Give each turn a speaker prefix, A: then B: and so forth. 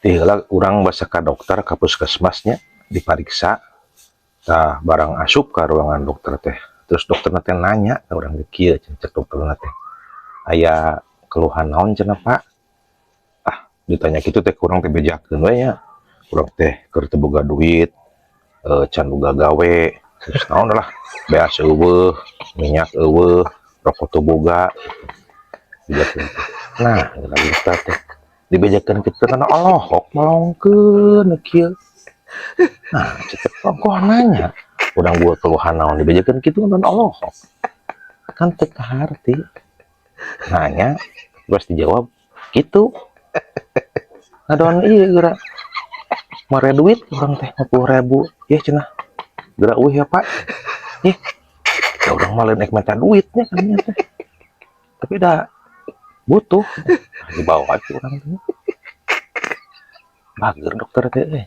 A: Tiheula urang basa ka dokter ka puskesmasnya dipariksa tah barang asup ka ruangan dokter teh terus dokter teh nanya ka urang kieu cek dokter teh aya keluhan naon cenah Pak. Ditanya gitu teh kurang teh bejakeun we nya urang teh keur teu boga duit can boga gawe terus naon lah beas eueuh minyak eueuh rokok teu boga bejakeun teh nah dokter teh dibejakeun kitu kana Allahok malongkeun kieu. Nah, cek kok nanya, urang gua keluhan naon dibejakeun kitu kan Allah. Kan teu kaharti. Nanya, terus dijawab gitu. Ngadon ieu geura mere duit urang teh 50.000. Yeh cenah. Geura eueuh ya, Pak. Yeh. Ya urang mah lain ek minta duitnya kan nya teh. Tapi da butuh dibawa ke urang teh. Bager dokter teh